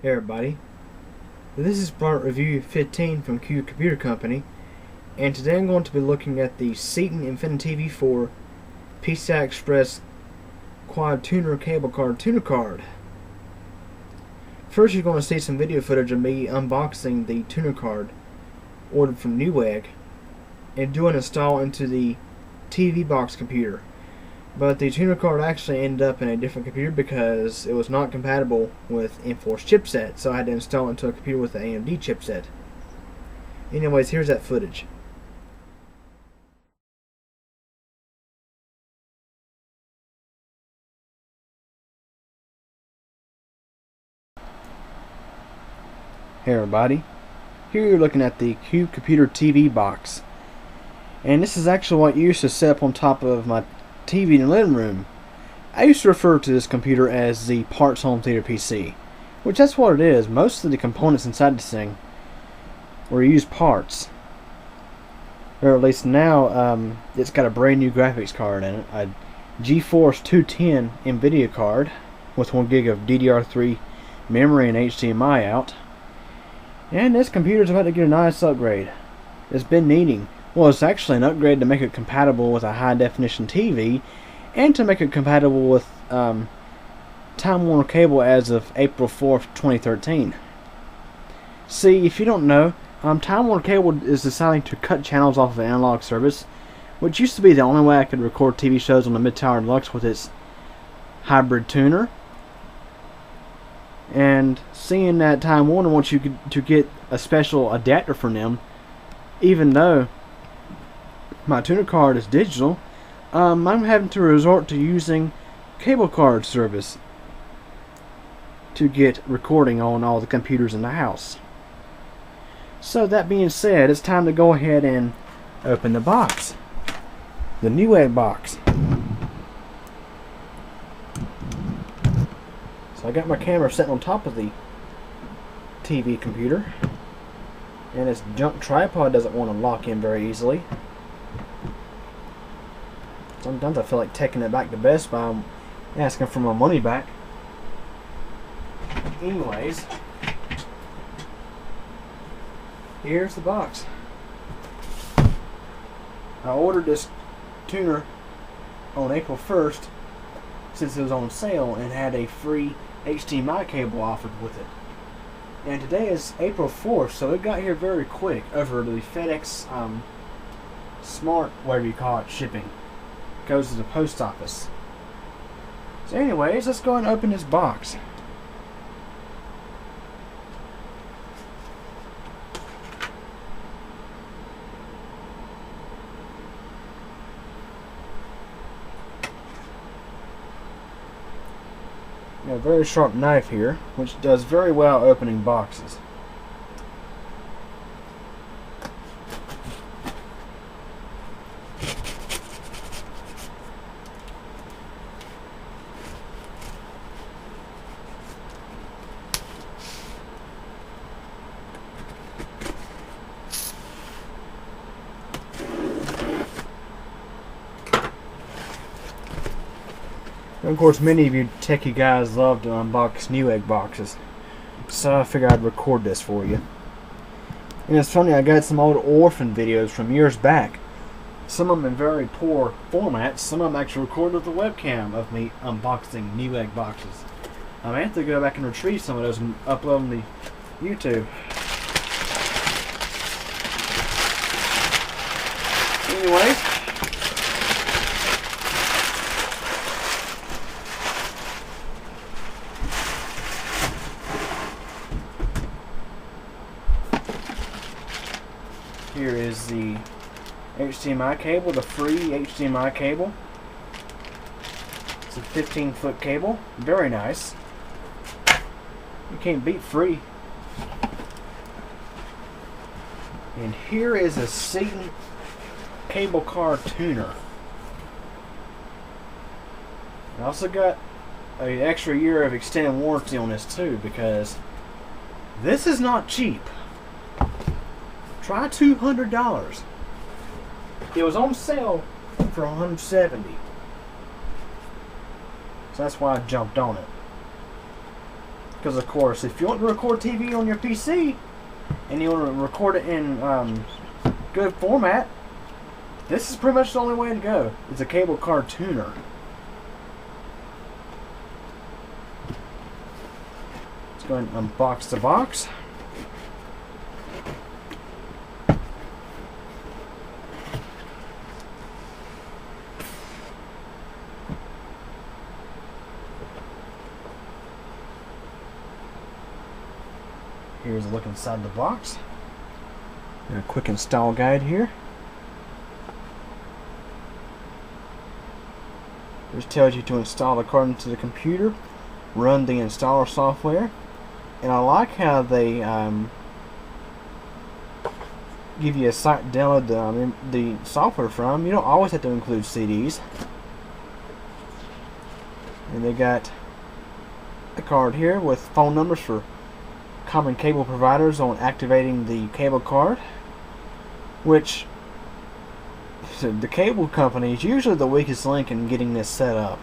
Hey everybody, this is Product Review 15 from Q Computer Company, and today I'm going to be looking at the Seaton Infinity V4 PCI Express Quad Tuner Cable Card Tuner Card. First, you're going to see some video footage of me unboxing the tuner card ordered from Newegg and doing an install into the TV box computer. But the tuner card actually ended up in a different computer because it was not compatible with Enforce chipset, so I had to install it into a computer with the AMD chipset. Anyways, here's that footage. Hey everybody, here you're looking at the Q Computer TV box. And this is actually what you used to set up on top of my TV in the living room. I used to refer to this computer as the Parts Home Theater PC, which that's what it is. Most of the components inside this thing were used parts. Or at least now it's got a brand new graphics card in it, a GeForce 210 NVIDIA card with 1 gig of DDR3 memory and HDMI out. And this computer's about to get a nice upgrade. It's been needing. Well, it's actually an upgrade to make it compatible with a high-definition TV and to make it compatible with Time Warner Cable as of April 4th, 2013. See, if you don't know, Time Warner Cable is deciding to cut channels off of analog service, which used to be the only way I could record TV shows on the Mid-Tower Deluxe with its hybrid tuner. And seeing that Time Warner wants you to get a special adapter from them, even though my tuner card is digital, I'm having to resort to using cable card service to get recording on all the computers in the house. So that being said, it's time to go ahead and open the box. The Newegg box. So I got my camera sitting on top of the TV computer, and this junk tripod doesn't want to lock in very easily. Sometimes I feel like taking it back to Best Buy and asking for my money back. Anyways, here's the box. I ordered this tuner on April 1st since it was on sale and had a free HDMI cable offered with it. And today is April 4th, so it got here very quick over the FedEx Smart, whatever you call it, shipping. Goes to the post office. So anyways, let's go ahead and open this box. Got a very sharp knife here, which does very well opening boxes. Of course, many of you techie guys love to unbox Newegg boxes, so I figured I'd record this for you. And it's funny, I got some old orphan videos from years back. Some of them in very poor formats, some of them actually recorded with a webcam of me unboxing Newegg boxes. I may have to go back and retrieve some of those and upload them to YouTube. Anyways, here is the HDMI cable, the free HDMI cable. It's a 15-foot cable, very nice. You can't beat free. And here is a Seaton cable card tuner. I also got an extra year of extended warranty on this too, because this is not cheap. Try $200. It was on sale for $170. So that's why I jumped on it. Because of course, if you want to record TV on your PC and you want to record it in good format, this is pretty much the only way to go. It's a cable card tuner. Let's go ahead and unbox the box. Here's a look inside the box. And a quick install guide here. This tells you to install the card into the computer, run the installer software, and I like how they give you a site to download the software from. You don't always have to include CDs. And they got a card here with phone numbers for common cable providers on activating the cable card, which the cable company is usually the weakest link in getting this set up,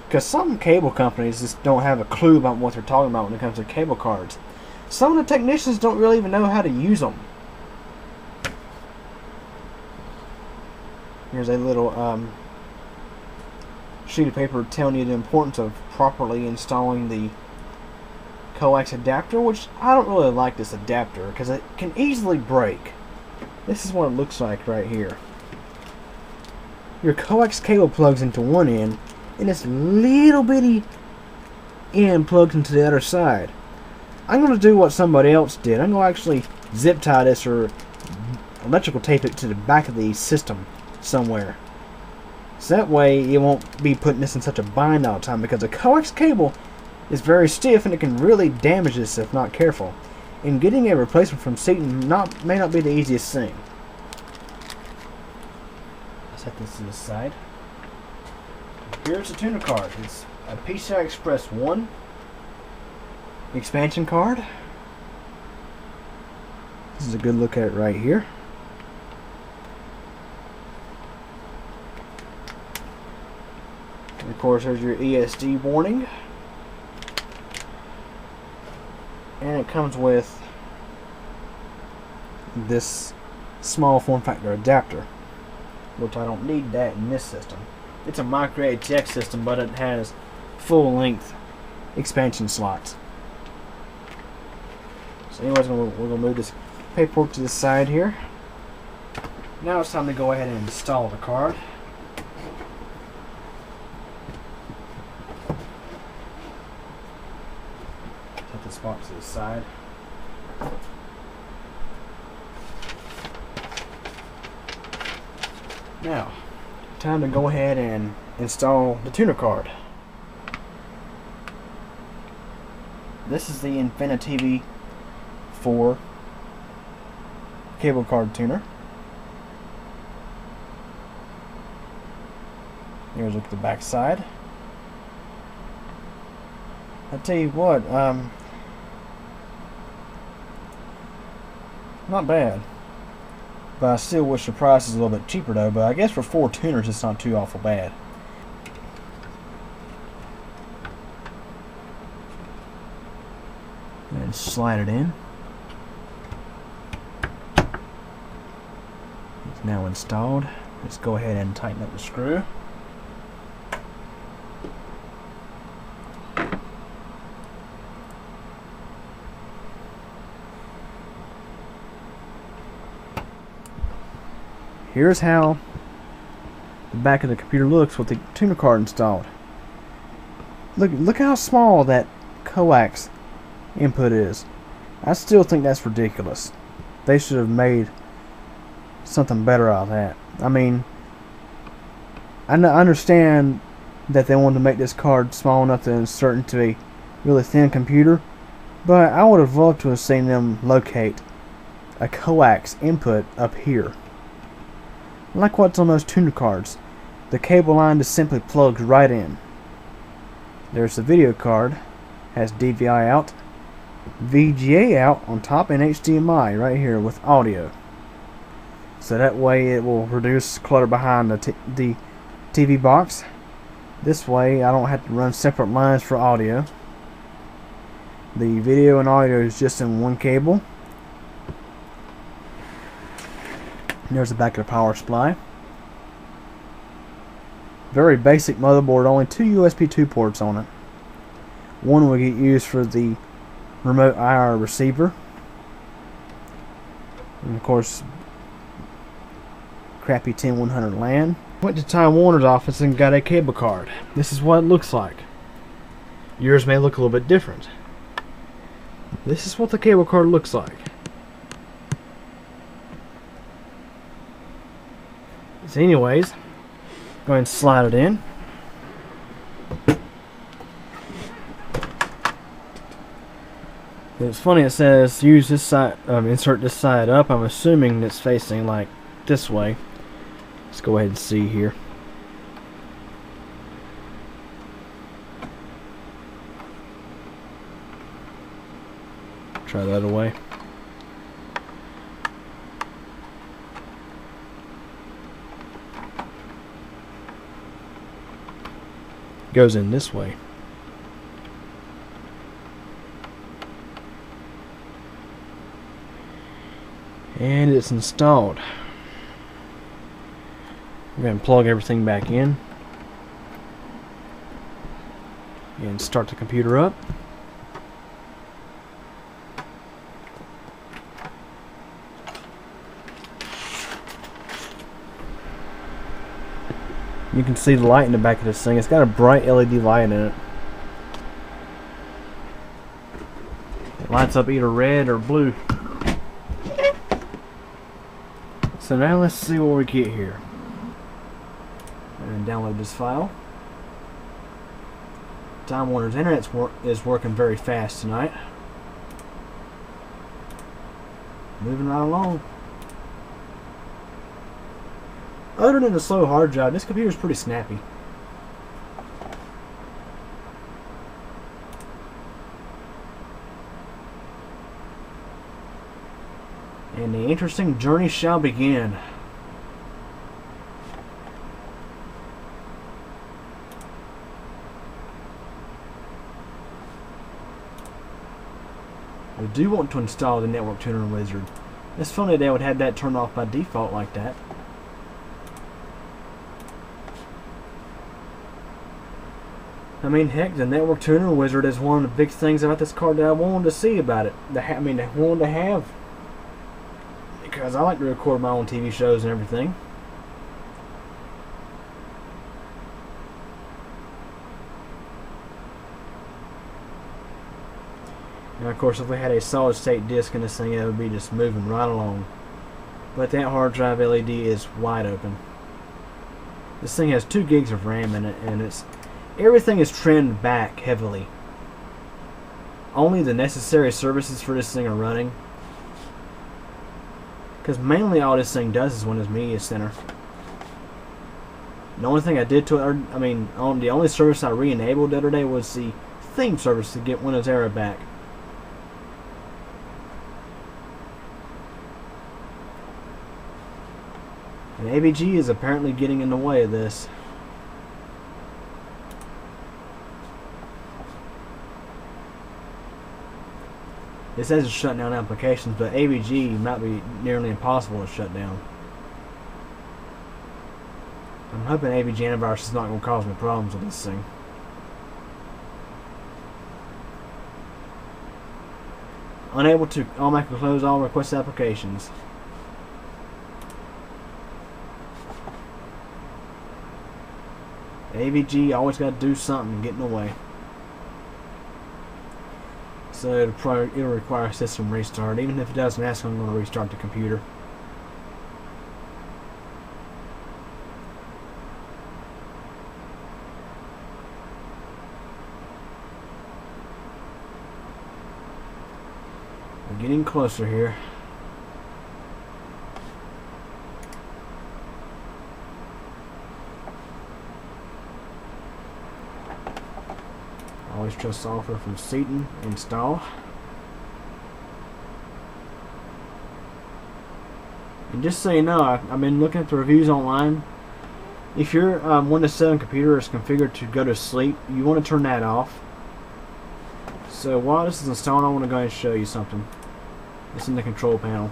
because some cable companies just don't have a clue about what they're talking about when it comes to cable cards. Some of the technicians don't really even know how to use them. Here's a little sheet of paper telling you the importance of properly installing the coax adapter, which I don't really like this adapter because it can easily break. This is what it looks like right here. Your coax cable plugs into one end, and this little bitty end plugs into the other side. I'm going to do what somebody else did. I'm going to actually zip tie this or electrical tape it to the back of the system somewhere. So that way you won't be putting this in such a bind all the time, because a coax cable is very stiff and it can really damage this if not careful. And getting a replacement from Seton may not be the easiest thing. Set this to the side. Here's the tuner card. It's a PCI Express 1 expansion card. This is a good look at it right here. And of course, there's your ESD warning. And it comes with this small form factor adapter, which I don't need that in this system. It's a micro ATX system, but it has full length expansion slots. So anyways, we're going to move this paperwork to the side here. Now it's time to go ahead and install the card. Set this box to the side. Now, time to go ahead and install the tuner card. This is the Infinitv 4 cable card tuner. Here's a look at the back side. I tell you what, not bad. But I still wish the price is a little bit cheaper though, but I guess for 4 tuners it's not too awful bad. And slide it in. It's now installed. Let's go ahead and tighten up the screw. Here's how the back of the computer looks with the tuner card installed. Look how small that coax input is. I still think that's ridiculous. They should have made something better out of that. I mean, I understand that they wanted to make this card small enough to insert into a really thin computer, but I would have loved to have seen them locate a coax input up here. Like what's on those tuner cards, the cable line just simply plugs right in. There's the video card, has DVI out, VGA out on top, and HDMI right here with audio. So that way it will reduce clutter behind the TV box. This way I don't have to run separate lines for audio. The video and audio is just in one cable. There's the back of the power supply. Very basic motherboard, only two USB 2 ports on it. One will get used for the remote IR receiver. And of course, crappy 10100 LAN. Went to Time Warner's office and got a cable card. This is what it looks like. Yours may look a little bit different. This is what the cable card looks like. So anyways, go ahead and slide it in. It's funny, it says use this side, insert this side up. I'm assuming it's facing like this way. Let's go ahead and see here. Try that away. Goes in this way. And it's installed. We're going to plug everything back in and start the computer up. You can see the light in the back of this thing. It's got a bright LED light in it. It lights up either red or blue. So now let's see what we get here. And download this file. Time Warner's internet is working very fast tonight. Moving right along. Other than the slow hard drive, this computer is pretty snappy. And the interesting journey shall begin. We do want to install the Network Tuner Wizard. It's funny they would have that turned off by default like that. I mean, heck, the Network Tuner Wizard is one of the big things about this card that I wanted to see about it. I wanted to have. Because I like to record my own TV shows and everything. And of course, if we had a solid state disk in this thing, it would be just moving right along. But that hard drive LED is wide open. This thing has 2 gigs of RAM in it, and everything is trimmed back heavily. Only the necessary services for this thing are running. Because mainly all this thing does is Windows Media Center. The only thing I did to it, the only service I re-enabled the other day was the theme service to get Windows Era back. And AVG is apparently getting in the way of this. It says it's shutting down applications, but AVG might be nearly impossible to shut down. I'm hoping AVG antivirus is not going to cause me problems with this thing. Unable to automatically close all requested applications. AVG always got to do something and get in the way. So it'll require a system restart. Even if it doesn't ask, I'm going to restart the computer. We're getting closer here. Always trust software from Seaton. Install. And just so you know, I've been looking at the reviews online. If your Windows 7 computer is configured to go to sleep, you want to turn that off. So while this is installed, I want to go ahead and show you something. It's in the control panel.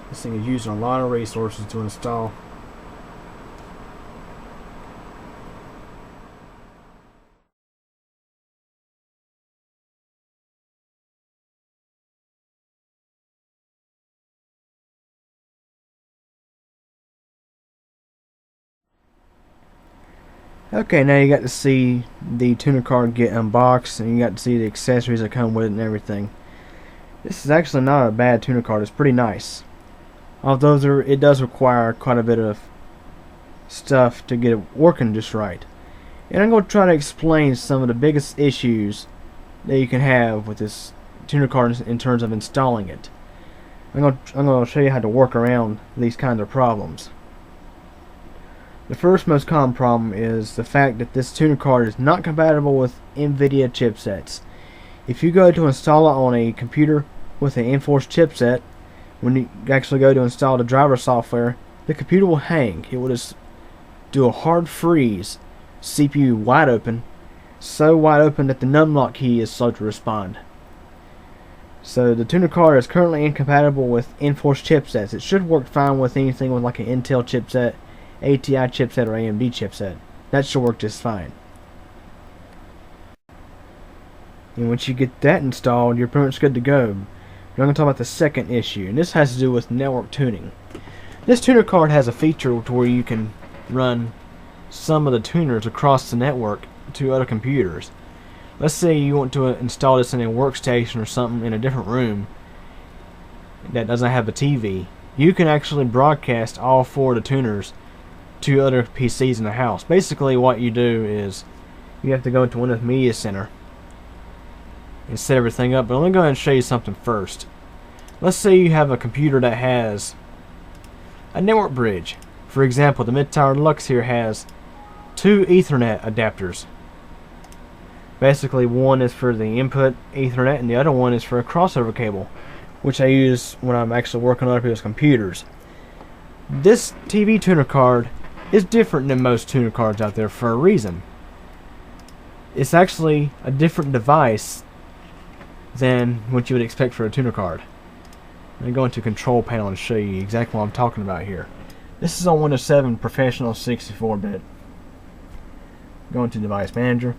This thing is using a lot of resources to install. Okay, now you got to see the tuner card get unboxed, and you got to see the accessories that come with it and everything. This is actually not a bad tuner card. It's pretty nice. Although it does require quite a bit of stuff to get it working just right. And I'm going to try to explain some of the biggest issues that you can have with this tuner card in terms of installing it. I'm going to show you how to work around these kinds of problems. The first most common problem is the fact that this tuner card is not compatible with NVIDIA chipsets. If you go to install it on a computer with an Enforce chipset, when you actually go to install the driver software, the computer will hang. It will just do a hard freeze, CPU wide open, so wide open that the numlock key is slow to respond. So the tuner card is currently incompatible with Enforce chipsets. It should work fine with anything with like an Intel chipset, ATI chipset, or AMD chipset. That should work just fine. And once you get that installed, you're pretty much good to go. Now I'm going to talk about the second issue, and this has to do with network tuning. This tuner card has a feature to where you can run some of the tuners across the network to other computers. Let's say you want to install this in a workstation or something in a different room that doesn't have a TV. You can actually broadcast all four of the tuners to other PCs in the house. Basically what you do is you have to go into Windows Media Center and set everything up, but let me go ahead and show you something first. Let's say you have a computer that has a network bridge. For example, the Mid-Tower Deluxe here has two Ethernet adapters. Basically, one is for the input Ethernet and the other one is for a crossover cable, which I use when I'm actually working on other people's computers. This TV tuner card is different than most tuner cards out there for a reason. It's actually a different device than what you would expect for a tuner card. Let me go into Control Panel and show you exactly what I'm talking about here. This is on Windows 7 Professional 64-bit. Go into Device Manager.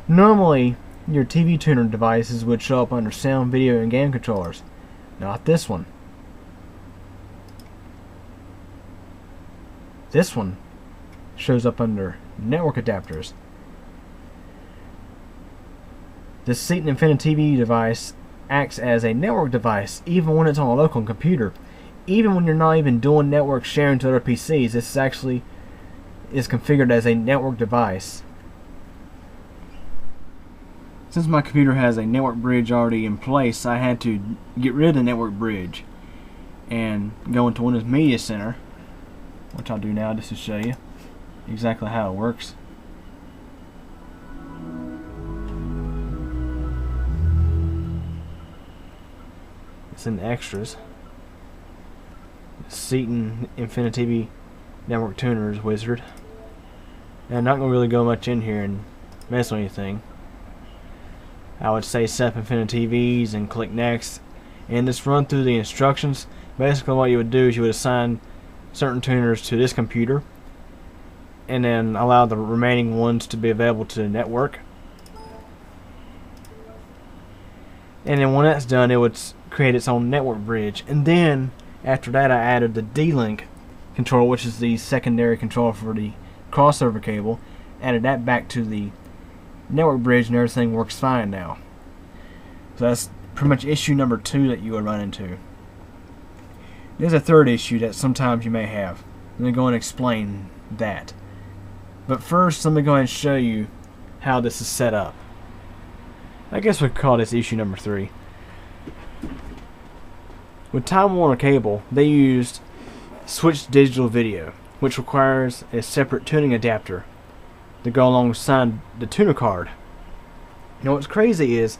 Normally, your TV tuner devices would show up under Sound, Video, and Game Controllers. Not this one. This one shows up under Network Adapters. This Seaton Infinity TV device acts as a network device even when it's on a local computer. Even when you're not even doing network sharing to other PCs, this actually is configured as a network device. Since my computer has a network bridge already in place, I had to get rid of the network bridge and go into Windows Media Center, which I'll do now just to show you exactly how it works. It's in the extras. Seaton Infinity TV Network Tuners wizard. And I'm not going to really go much in here and mess with anything. I would say set up Infinity TVs and click next and just run through the instructions. Basically what you would do is you would assign certain tuners to this computer and then allow the remaining ones to be available to the network. And then when that's done, it would create its own network bridge. And then after that, I added the D-Link controller, which is the secondary controller for the crossover cable. Added that back to the network bridge, and everything works fine now. So that's pretty much issue number 2 that you would run into. There's a third issue that sometimes you may have. Let me go and explain that. But first, let me go ahead and show you how this is set up. I guess we'd call this issue number 3. With Time Warner Cable, they used switched digital video, which requires a separate tuning adapter to go alongside the tuner card. Now what's crazy is,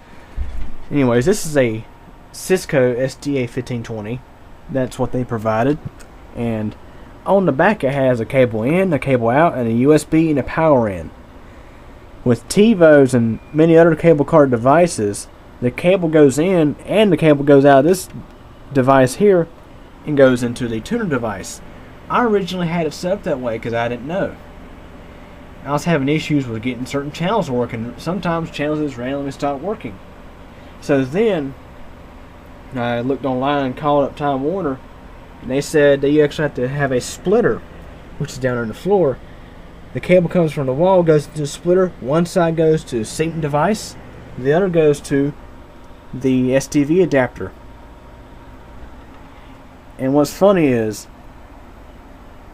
anyways, this is a Cisco SDA1520, That's what they provided. And on the back it has a cable in, a cable out, and a USB and a power in. With TiVos and many other cable card devices, the cable goes in and the cable goes out of this device here and goes into the tuner device. I originally had it set up that way because I didn't know. I was having issues with getting certain channels working. Sometimes channels just randomly stopped working. So then I looked online and called up Time Warner, and they said that you actually have to have a splitter, which is down on the floor. The cable comes from the wall, goes to the splitter. One side goes to the sync device, the other goes to the STV adapter. And what's funny is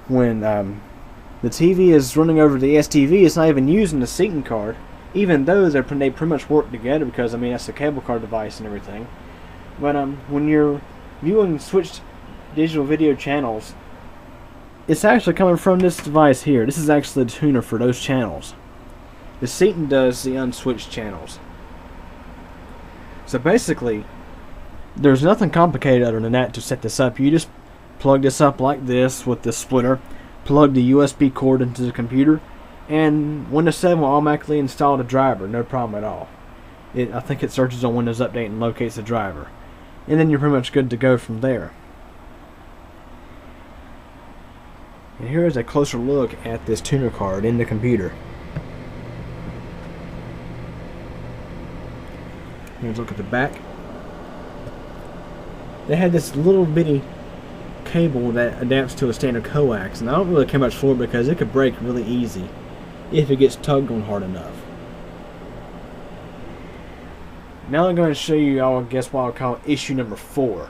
when the TV is running over the STV, it's not even using the syncing card, even though they pretty much work together because, I mean, that's a cable card device and everything. But when you're viewing switched digital video channels, it's actually coming from this device here. This is actually the tuner for those channels. The syncing does the unswitched channels. So basically, there's nothing complicated other than that to set this up. You just plug this up like this with the splitter, plug the USB cord into the computer, and Windows 7 will automatically install the driver, no problem at all. I think it searches on Windows Update and locates the driver. And then you're pretty much good to go from there. And here is a closer look at this tuner card in the computer. Here's a look at the back. They had this little bitty cable that adapts to a standard coax, and I don't really care much for it because it could break really easy if it gets tugged on hard enough. Now I'm going to show you all, I guess, what I'll call issue number 4.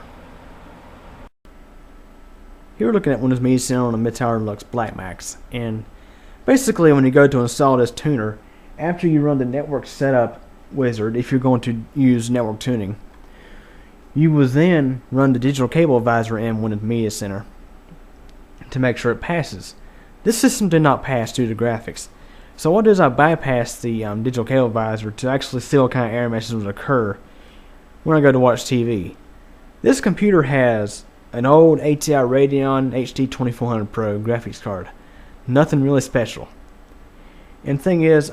Here we're looking at Windows Media Center on a Mid-Tower Lux Blackmax, and basically when you go to install this tuner, after you run the network setup wizard, if you're going to use network tuning, you will then run the digital cable advisor in Windows Media Center to make sure it passes. This system did not pass due to graphics. So what is I bypass the digital cable advisor to actually see what kind of error messages would occur when I go to watch TV. This computer has an old ATI Radeon HD 2400 Pro graphics card. Nothing really special. And the thing is,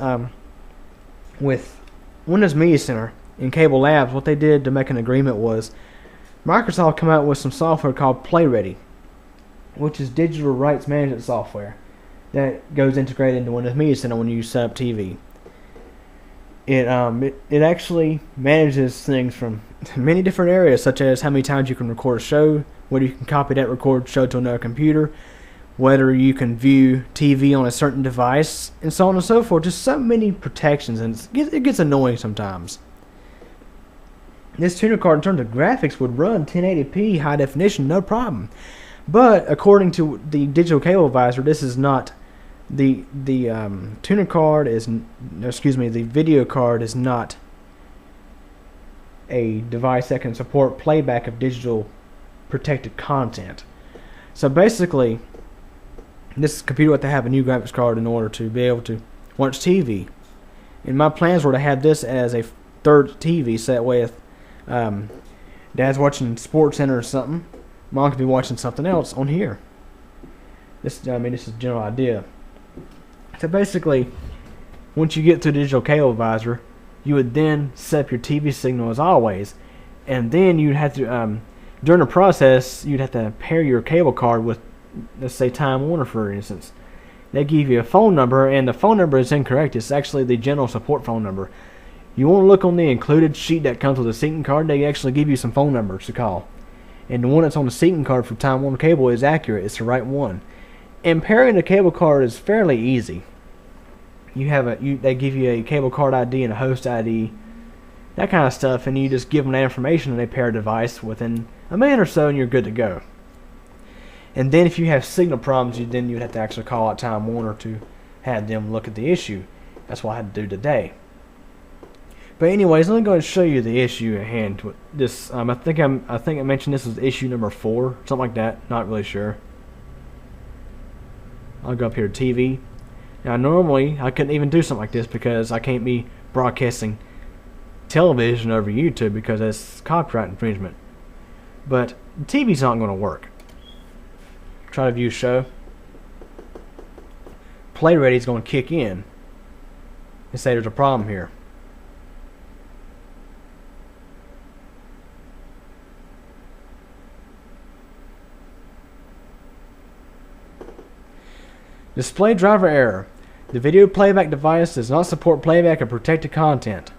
with Windows Media Center and Cable Labs, what they did to make an agreement was Microsoft come out with some software called PlayReady, which is digital rights management software that goes integrated into Windows Media Center when you set up TV. It actually manages things from many different areas, such as how many times you can record a show, whether you can copy that record show to another computer, whether you can view TV on a certain device, and so on and so forth. Just so many protections, and it gets annoying sometimes. This tuner card, in terms of graphics, would run 1080p high definition, no problem. But according to the digital cable advisor, this is not the tuner card is, excuse me, the video card is not a device that can support playback of digital protected content. So basically, this computer would have to have a new graphics card in order to be able to watch TV. And my plans were to have this as a third TV, so that way if Dad's watching Sports Center or something, Mom could be watching something else on here. This is the general idea. So basically, once you get to the digital cable advisor, you would then set up your TV signal as always, and then you'd have to, during the process, you'd have to pair your cable card with, let's say, Time Warner, for instance. They give you a phone number, and the phone number is incorrect. It's actually the general support phone number. You want to look on the included sheet that comes with the syncing card. They actually give you some phone numbers to call. And the one that's on the syncing card for Time Warner Cable is accurate. It's the right one. And pairing the cable card is fairly easy. They give you a cable card ID and a host ID, that kind of stuff, and you just give them that information and they pair a device within a minute or so and you're good to go. And then if you have signal problems, you'd have to actually call out Time Warner to have them look at the issue. That's what I had to do today. But anyways, let me go ahead and show you the issue at hand. This, I think I mentioned this was issue number 4, something like that. Not really sure. I'll go up here to TV. Now normally I couldn't even do something like this because I can't be broadcasting television over YouTube because that's copyright infringement. But the TV's not going to work. Try to view show. Play Ready is going to kick in and say there's a problem here. Display driver error. The video playback device does not support playback of protected content.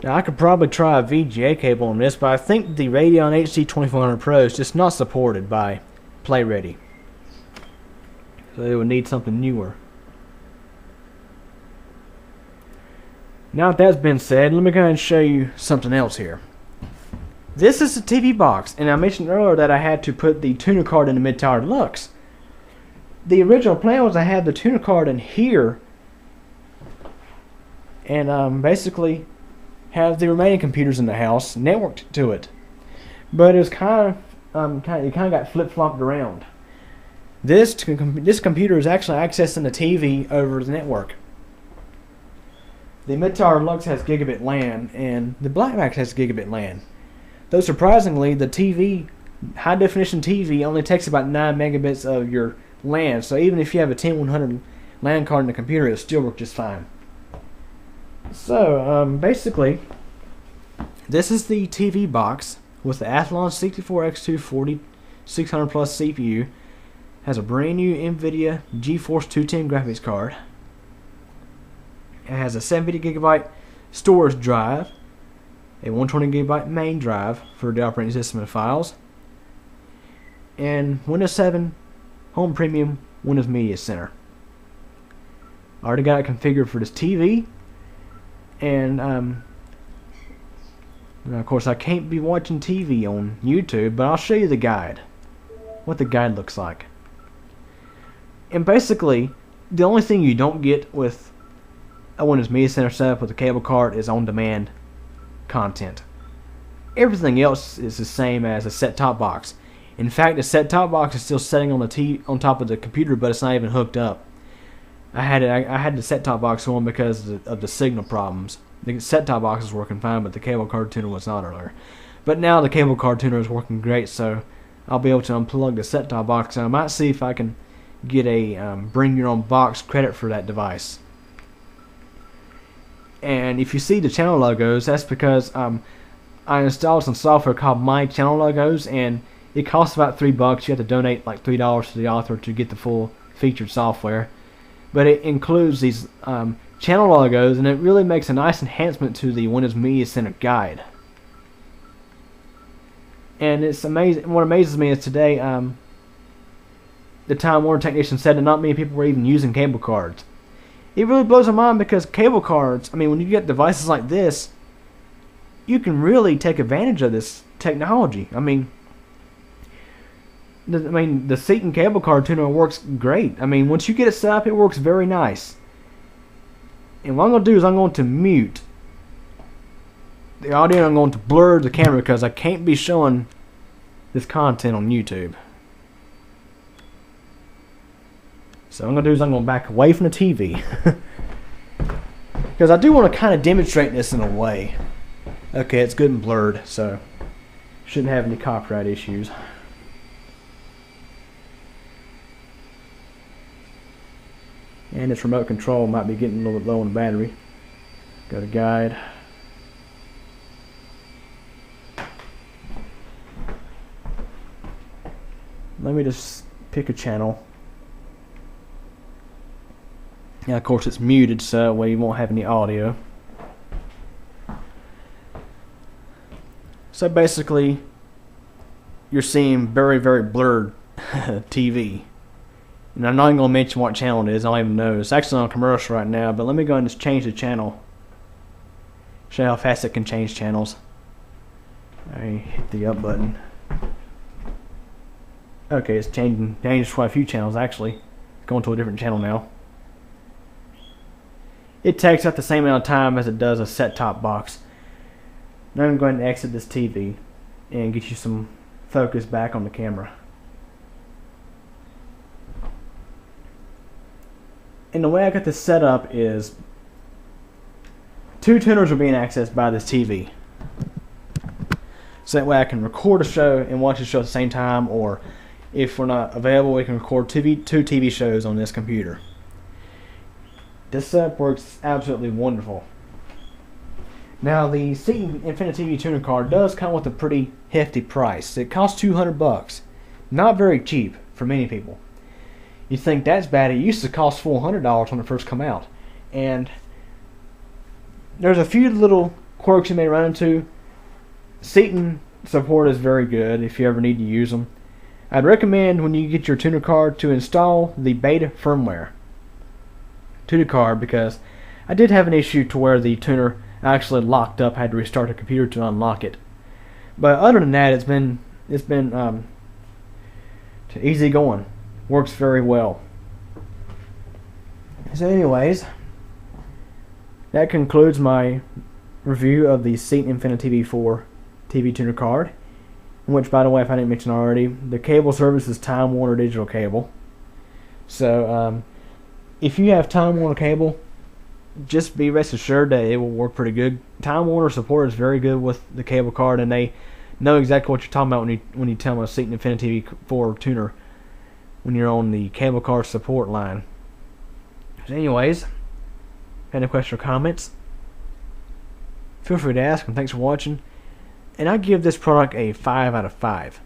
Now I could probably try a VGA cable on this, but I think the Radeon HD 2400 Pro is just not supported by Play Ready. So they would need something newer. Now that that's been said, let me go ahead and show you something else here. This is the TV box, and I mentioned earlier that I had to put the tuner card in the mid-tower deluxe. The original plan was I had the tuner card in here and basically have the remaining computers in the house networked to it. But it was kind of got flip-flopped around. This computer is actually accessing the TV over the network. The mid-tower deluxe has gigabit LAN and the Blackmax has gigabit LAN. Though surprisingly, the TV, high definition TV, only takes about 9 megabits of your LAN, so even if you have a 10100 LAN card in the computer, it'll still work just fine. So basically, this is the TV box with the Athlon 64X240 600 plus CPU. Has a brand new NVIDIA GeForce 210 graphics card. It has a 750GB storage drive, a 120GB main drive for the operating system and files, and Windows 7 Home Premium Windows Media Center. I already got it configured for this TV, and of course I can't be watching TV on YouTube, but I'll show you the guide, what the guide looks like. And basically, the only thing you don't get with a Windows Media Center setup with a cable card is on-demand content. Everything else is the same as a set-top box. In fact, the set-top box is still sitting on the on top of the computer, but it's not even hooked up. I had the set-top box on because of the signal problems. The set-top box was working fine, but the cable card tuner was not earlier. But now the cable card tuner is working great, so I'll be able to unplug the set-top box, and I might see if I can get a bring your own box credit for that device. And if you see the channel logos, that's because I installed some software called My Channel Logos, and it costs about $3. You have to donate like $3 to the author to get the full featured software. But it includes these channel logos, and it really makes a nice enhancement to the Windows Media Center guide. And it's amazing. What amazes me is today, the Time Warner technician said that not many people were even using cable cards. It really blows my mind because cable cards, I mean, when you get devices like this, you can really take advantage of this technology. I mean, the Seaton cable card tuner works great. I mean, once you get it set up, it works very nice. And what I'm going to do is I'm going to mute the audio and I'm going to blur the camera because I can't be showing this content on YouTube. So what I'm going to do is I'm going to back away from the TV. Because I do want to kind of demonstrate this in a way. Okay, it's good and blurred, so shouldn't have any copyright issues. And this remote control might be getting a little bit low on the battery. Go to guide. Let me just pick a channel. Now, of course, it's muted, so that way you won't have any audio. So basically, you're seeing very, very blurred TV. And I'm not even going to mention what channel it is. I don't even know. It's actually on a commercial right now, but let me go and just change the channel. Show you how fast it can change channels. I hit the up button. Okay, it's changed quite a few channels actually. It's going to a different channel now. It takes up the same amount of time as it does a set-top box. Now I'm going to exit this TV and get you some focus back on the camera. And the way I got this set up is 2 tuners are being accessed by this TV. So so that way I can record a show and watch the show at the same time, or if we're not available, we can record two TV shows on this computer. This setup works absolutely wonderful. Now, the Seaton Infinity TV tuner card does come with a pretty hefty price. It costs $200. Not very cheap for many people. You think that's bad? It used to cost $400 when it first came out. And there's a few little quirks you may run into. Seaton support is very good if you ever need to use them. I'd recommend when you get your tuner card to install the beta firmware to the card, because I did have an issue to where the tuner actually locked up. I had to restart the computer to unlock it. But other than that, it's been easy going. Works very well. So anyways, that concludes my review of the Seaton Infinity TV4 TV tuner card, in which, by the way, if I didn't mention already, the cable service is Time Warner digital cable. So if you have Time Warner cable, just be rest assured that it will work pretty good. Time Warner support is very good with the cable card, and they know exactly what you're talking about when you tell them a Seaton Infinity TV4 tuner when you're on the cable card support line. So anyways, any questions or comments, feel free to ask, and thanks for watching. And I give this product a 5 out of 5.